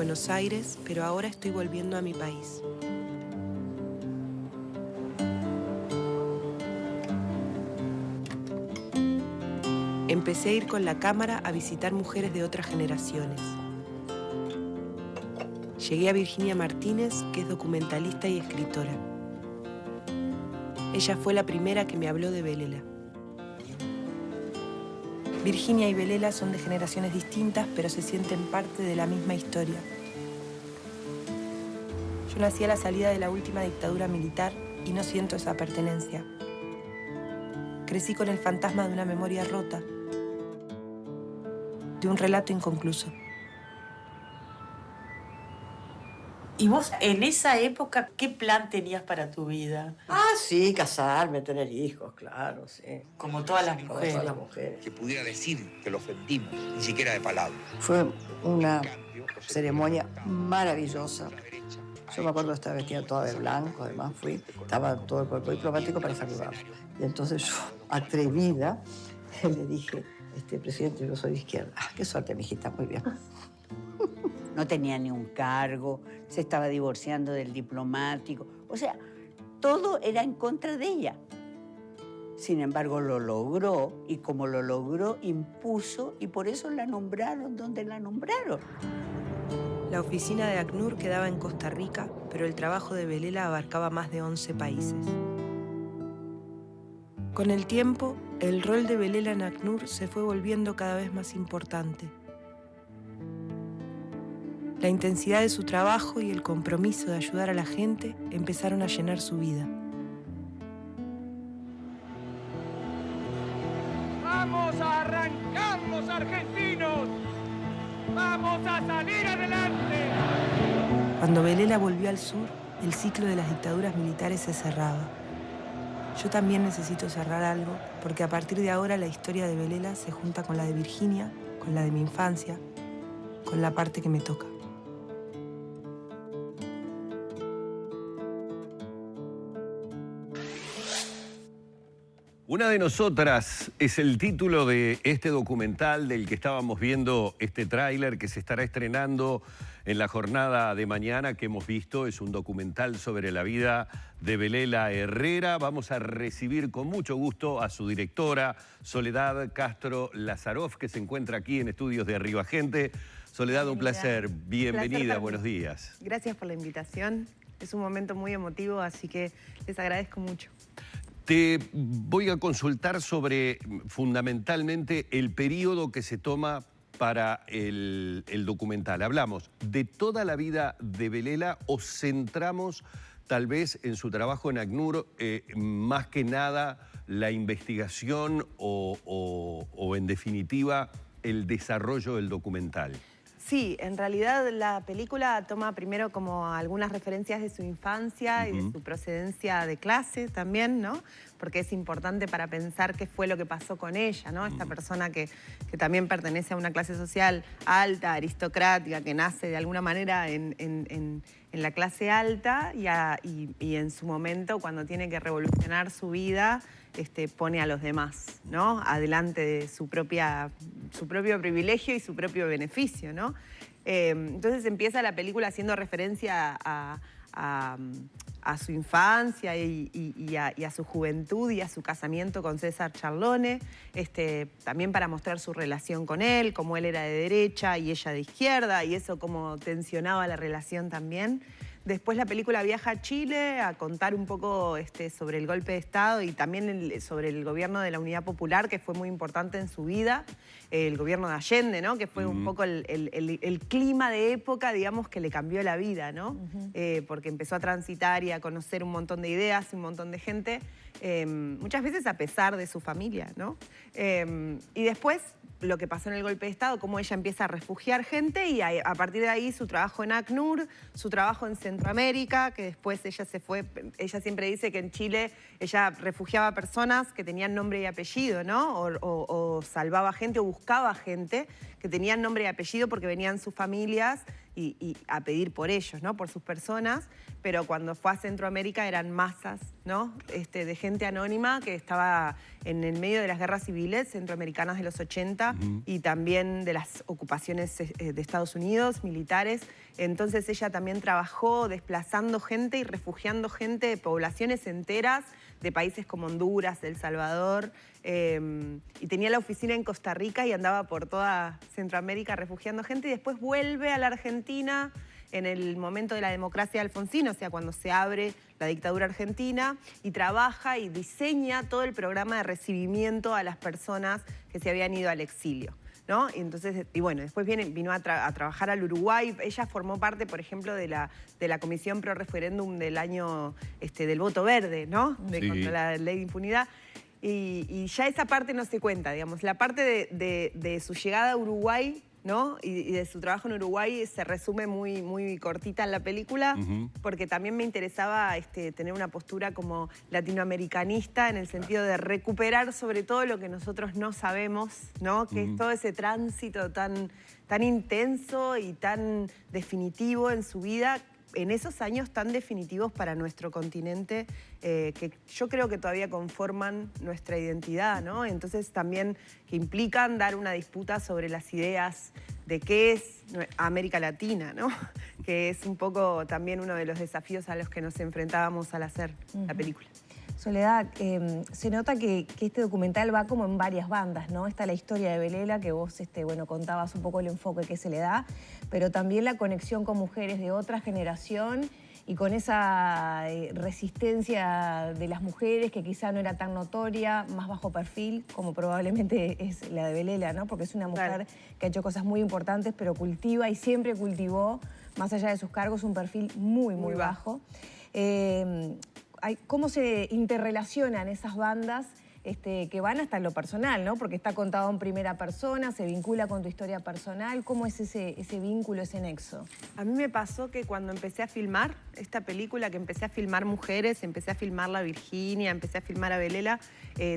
Buenos Aires, pero ahora estoy volviendo a mi país. Empecé a ir con la cámara a visitar mujeres de otras generaciones. Llegué a Virginia Martínez, que es documentalista y escritora. Ella fue la primera que me habló de Belela. Virginia y Belela son de generaciones distintas, pero se sienten parte de la misma historia. Yo nací a la salida de la última dictadura militar y no siento esa pertenencia. Crecí con el fantasma de una memoria rota, de un relato inconcluso. ¿Y vos en esa época qué plan tenías para tu vida? Sí, casarme, tener hijos, claro, sí. Como todas las Como mujeres. todas las mujeres. Que pudiera decir que lo ofendimos, ni siquiera de palabra. Fue una ceremonia maravillosa. Yo me acuerdo de estar vestida toda de blanco, además estaba todo el cuerpo diplomático para saludarlo. Y entonces yo, atrevida, le dije, presidente, yo soy de izquierda. Qué suerte, mijita, muy bien. No tenía ni un cargo, se estaba divorciando del diplomático. O sea, todo era en contra de ella. Sin embargo, lo logró, y como lo logró, impuso, y por eso la nombraron donde la nombraron. La oficina de ACNUR quedaba en Costa Rica, pero el trabajo de Belela abarcaba más de 11 países. Con el tiempo, el rol de Belela en ACNUR se fue volviendo cada vez más importante. La intensidad de su trabajo y el compromiso de ayudar a la gente empezaron a llenar su vida. ¡Vamos a arrancar los argentinos! ¡Vamos a salir adelante! Cuando Belela volvió al sur, el ciclo de las dictaduras militares se cerraba. Yo también necesito cerrar algo, porque a partir de ahora la historia de Belela se junta con la de Virginia, con la de mi infancia, con la parte que me toca. Una de nosotras es el título de este documental del que estábamos viendo este tráiler que se estará estrenando en la jornada de mañana que hemos visto. Es un documental sobre la vida de Belela Herrera. Vamos a recibir con mucho gusto a su directora, Soledad Castro Lazaroff, que se encuentra aquí en Estudios de Arriba Gente. Soledad, un placer. Bienvenida, buenos días. Gracias por la invitación. Es un momento muy emotivo, así que les agradezco mucho. Te voy a consultar sobre fundamentalmente el periodo que se toma para el documental. ¿Hablamos de toda la vida de Belela o centramos tal vez en su trabajo en ACNUR más que nada la investigación o en definitiva el desarrollo del documental? Sí, en realidad la película toma primero como algunas referencias de su infancia y de su procedencia de clase también, ¿no? Porque es importante para pensar qué fue lo que pasó con ella, ¿no? Esta persona que también pertenece a una clase social alta, aristocrática, que nace de alguna manera en la clase alta y en su momento, cuando tiene que revolucionar su vida, pone a los demás, ¿no? Adelante de su propio privilegio y su propio beneficio, ¿no? Entonces empieza la película haciendo referencia a su infancia y a su juventud y a su casamiento con César Charlone, también para mostrar su relación con él, cómo él era de derecha y ella de izquierda, y eso cómo tensionaba la relación también. Después la película viaja a Chile a contar un poco sobre el golpe de Estado y también sobre el gobierno de la Unidad Popular, que fue muy importante en su vida, el gobierno de Allende, ¿no? Que fue un poco el clima de época, digamos, que le cambió la vida, ¿no? Porque empezó a transitar y a conocer un montón de ideas y un montón de gente, muchas veces a pesar de su familia, ¿no? Y después lo que pasó en el golpe de Estado, cómo ella empieza a refugiar gente y a partir de ahí su trabajo en ACNUR, su trabajo en Centroamérica, que después ella se fue, ella siempre dice que en Chile ella refugiaba personas que tenían nombre y apellido, ¿no? O salvaba gente o buscaba gente que tenían nombre y apellido porque venían sus familias y a pedir por ellos, ¿no? Por sus personas. pero cuando fue a Centroamérica eran masas, ¿no? De gente anónima que estaba en el medio de las guerras civiles centroamericanas de los 80 y también de las ocupaciones de Estados Unidos, militares. Entonces ella también trabajó desplazando gente y refugiando gente de poblaciones enteras de países como Honduras, El Salvador, y tenía la oficina en Costa Rica y andaba por toda Centroamérica refugiando gente y después vuelve a la Argentina en el momento de la democracia de Alfonsín, o sea, cuando se abre la dictadura argentina, y trabaja y diseña todo el programa de recibimiento a las personas que se habían ido al exilio, ¿no? Y entonces, y bueno, después vino a trabajar al Uruguay. Ella formó parte, por ejemplo, de la Comisión Pro Referéndum del año del voto verde, ¿no? Contra la ley de impunidad. Y ya esa parte no se cuenta, digamos. La parte de su llegada a Uruguay, ¿no? Y de su trabajo en Uruguay se resume muy, muy cortita en la película, porque también me interesaba tener una postura como latinoamericanista en el sentido de recuperar sobre todo lo que nosotros no sabemos, ¿no? Que es todo ese tránsito tan intenso y tan definitivo en su vida, en esos años tan definitivos para nuestro continente, que yo creo que todavía conforman nuestra identidad, ¿no? Entonces también que implican dar una disputa sobre las ideas de qué es América Latina, ¿no? Que es un poco también uno de los desafíos a los que nos enfrentábamos al hacer la película. Soledad, se nota que este documental va como en varias bandas, ¿no? Está la historia de Belela, que vos bueno, contabas un poco el enfoque que se le da, pero también la conexión con mujeres de otra generación y con esa resistencia de las mujeres que quizá no era tan notoria, más bajo perfil, como probablemente es la de Belela, ¿no? Porque es una mujer que ha hecho cosas muy importantes, pero cultiva y siempre cultivó, más allá de sus cargos, un perfil muy bajo. ¿Cómo se interrelacionan esas bandas que van hasta en lo personal, ¿no? Porque está contado en primera persona, se vincula con tu historia personal. ¿Cómo es ese vínculo, ese nexo? A mí me pasó que cuando empecé a filmar esta película, que empecé a filmar mujeres, empecé a filmar a Virginia, empecé a filmar a Belela,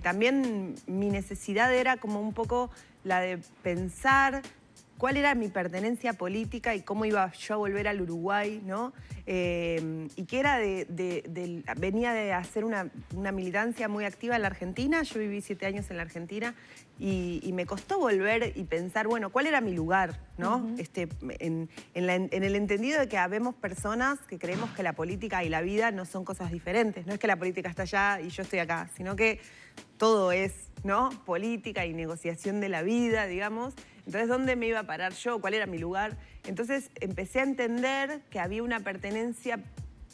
también mi necesidad era como un poco la de pensar cuál era mi pertenencia política y cómo iba yo a volver al Uruguay, ¿no? Y que era venía de hacer una militancia muy activa en la Argentina. Yo viví 7 años en la Argentina y me costó volver y pensar, bueno, ¿cuál era mi lugar, ¿no? En el entendido de que habemos personas que creemos que la política y la vida no son cosas diferentes. No es que la política está allá y yo estoy acá, sino que todo es, ¿no? Política y negociación de la vida, digamos. Entonces, ¿dónde me iba a parar yo? ¿Cuál era mi lugar? Entonces, empecé a entender que había una pertenencia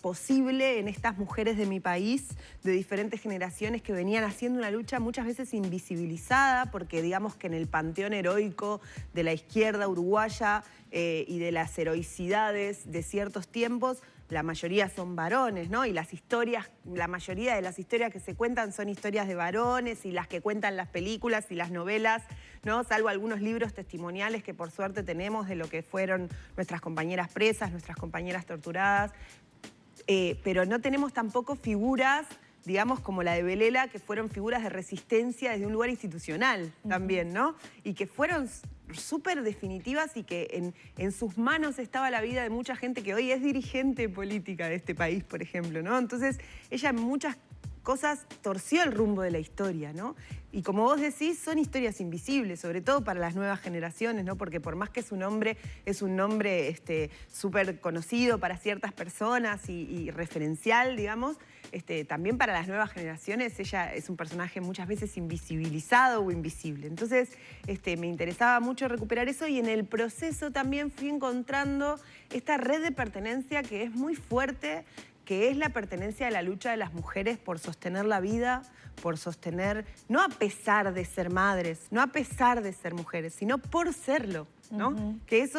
posible en estas mujeres de mi país, de diferentes generaciones que venían haciendo una lucha muchas veces invisibilizada, porque digamos que en el panteón heroico de la izquierda uruguaya y de las heroicidades de ciertos tiempos, la mayoría son varones, ¿no? Y las historias, la mayoría de las historias que se cuentan son historias de varones y las que cuentan las películas y las novelas, ¿no? Salvo algunos libros testimoniales que por suerte tenemos de lo que fueron nuestras compañeras presas, nuestras compañeras torturadas, pero no tenemos tampoco figuras, digamos, como la de Belela, que fueron figuras de resistencia desde un lugar institucional también, ¿no? Y que fueron súper definitivas y que en sus manos estaba la vida de mucha gente que hoy es dirigente política de este país, por ejemplo, ¿no? Entonces, ella en muchas cosas torció el rumbo de la historia, ¿no? Y como vos decís, son historias invisibles, sobre todo para las nuevas generaciones, ¿no? Porque por más que su nombre es un nombre súper conocido para ciertas personas y referencial, digamos, también para las nuevas generaciones ella es un personaje muchas veces invisibilizado o invisible. Entonces, me interesaba mucho recuperar eso y en el proceso también fui encontrando esta red de pertenencia que es muy fuerte, que es la pertenencia a la lucha de las mujeres por sostener la vida, por sostener, no a pesar de ser madres, no a pesar de ser mujeres, sino por serlo, ¿no? Que es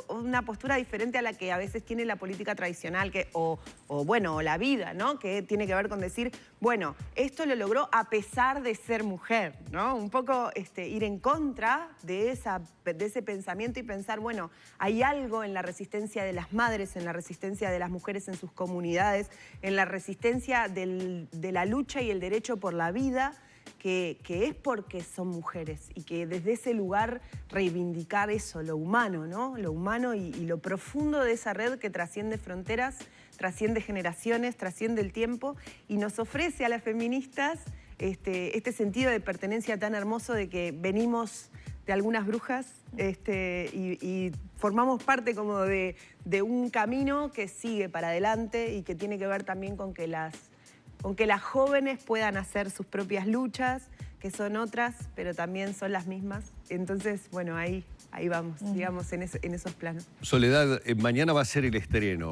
una postura diferente a la que a veces tiene la política tradicional, o la vida, ¿no? Que tiene que ver con decir, bueno, esto lo logró a pesar de ser mujer, ¿no? Un poco ir en contra de ese pensamiento y pensar, bueno, hay algo en la resistencia de las madres, en la resistencia de las mujeres en sus comunidades, en la resistencia de la lucha y el derecho por la vida, que es porque son mujeres y que desde ese lugar reivindicar eso, lo humano, ¿no? Lo humano y lo profundo de esa red que trasciende fronteras trasciende generaciones, trasciende el tiempo y nos ofrece a las feministas este sentido de pertenencia tan hermoso de que venimos de algunas brujas y formamos parte como de un camino que sigue para adelante y que tiene que ver también con que las jóvenes puedan hacer sus propias luchas, que son otras, pero también son las mismas. Entonces, bueno, ahí vamos, digamos, en esos planos. Soledad, mañana va a ser el estreno.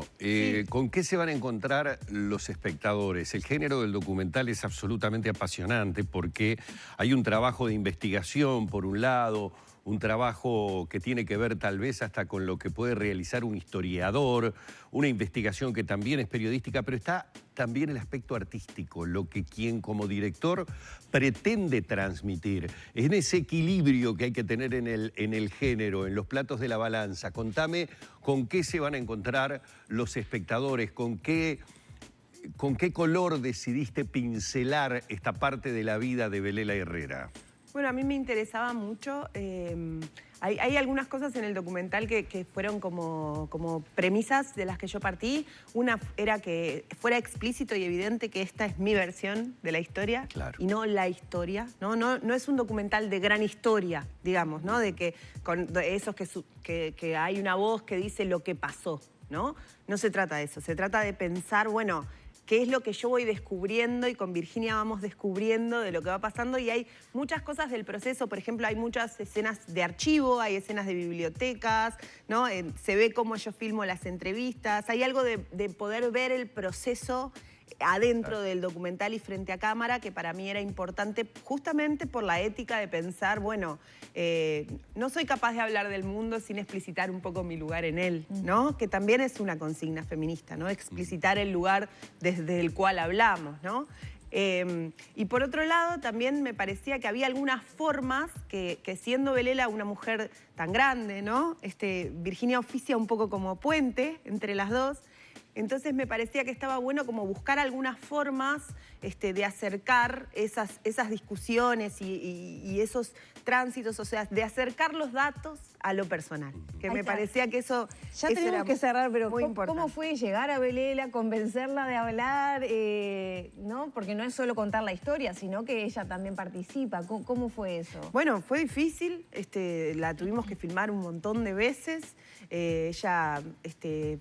¿Con qué se van a encontrar los espectadores? El género del documental es absolutamente apasionante porque hay un trabajo de investigación, por un lado, un trabajo que tiene que ver tal vez hasta con lo que puede realizar un historiador, una investigación que también es periodística, pero está también el aspecto artístico, lo que quien como director pretende transmitir. En ese equilibrio que hay que tener en el género, en los platos de la balanza. Contame con qué se van a encontrar los espectadores, con qué color decidiste pincelar esta parte de la vida de Belela Herrera. Bueno, a mí me interesaba mucho. Hay algunas cosas en el documental que fueron como premisas de las que yo partí. Una era que fuera explícito y evidente que esta es mi versión de la historia, claro, y no la historia. No es un documental de gran historia, digamos, ¿no? De esos que hay una voz que dice lo que pasó, ¿no? No se trata de eso. Se trata de pensar, bueno, qué es lo que yo voy descubriendo y con Virginia vamos descubriendo de lo que va pasando y hay muchas cosas del proceso, por ejemplo, hay muchas escenas de archivo, hay escenas de bibliotecas, ¿no? Se ve cómo yo filmo las entrevistas, hay algo de poder ver el proceso adentro del documental y frente a cámara que para mí era importante justamente por la ética de pensar, bueno, no soy capaz de hablar del mundo sin explicitar un poco mi lugar en él, ¿no? Que también es una consigna feminista, ¿no? Explicitar el lugar desde el cual hablamos, ¿no? Y por otro lado, también me parecía que había algunas formas que siendo Belela una mujer tan grande, ¿no? Virginia oficia un poco como puente entre las dos. Entonces me parecía que estaba bueno como buscar algunas formas de acercar esas discusiones y esos tránsitos, o sea, de acercar los datos a lo personal. Que me parecía que eso ya tenemos que cerrar, pero ¿cómo fue llegar a Belela, convencerla de hablar? ¿No? Porque no es solo contar la historia, sino que ella también participa. ¿Cómo fue eso? Bueno, fue difícil, la tuvimos que filmar un montón de veces. Ella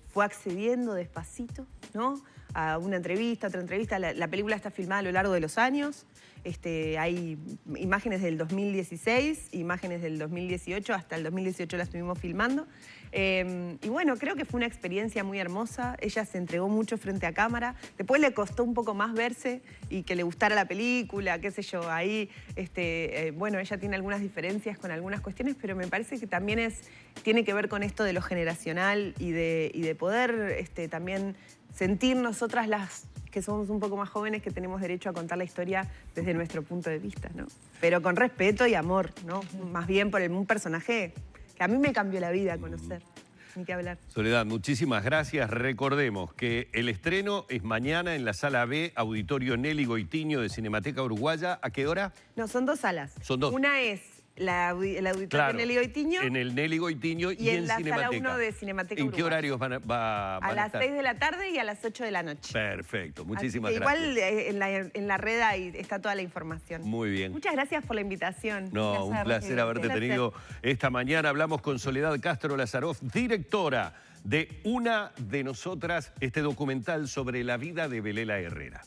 fue accediendo despacito, ¿no? A una entrevista, otra entrevista. La película está filmada a lo largo de los años. Hay imágenes del 2016, imágenes del 2018, hasta el 2018 la estuvimos filmando. Y bueno, creo que fue una experiencia muy hermosa. Ella se entregó mucho frente a cámara. Después le costó un poco más verse y que le gustara la película, qué sé yo. Ahí, bueno, ella tiene algunas diferencias con algunas cuestiones, pero me parece que también tiene que ver con esto de lo generacional y de poder también sentir nosotras las que somos un poco más jóvenes que tenemos derecho a contar la historia desde nuestro punto de vista, ¿no? Pero con respeto y amor, ¿no? Más bien por un personaje que a mí me cambió la vida conocer, ni que hablar. Soledad, muchísimas gracias. Recordemos que el estreno es mañana en la Sala B, Auditorio Nelly Goitiño de Cinemateca Uruguaya. ¿A qué hora? No, son dos salas. Son dos. Una es el Auditorio Nelly Goitiño. En el Nelly Goitiño y en la Cinemateca. Sala 1 de Cinemateca ¿En Uruguaya? qué horarios van a estar? A las 6 de la tarde y a las 8 de la noche. Perfecto, muchísimas gracias. gracias. Igual en la red ahí está toda la información. Muy bien. Muchas gracias por la invitación. No, un placer haberte tenido esta mañana. Hablamos con Soledad Castro Lazaroff, directora de Una de Nosotras, este documental sobre la vida de Belela Herrera.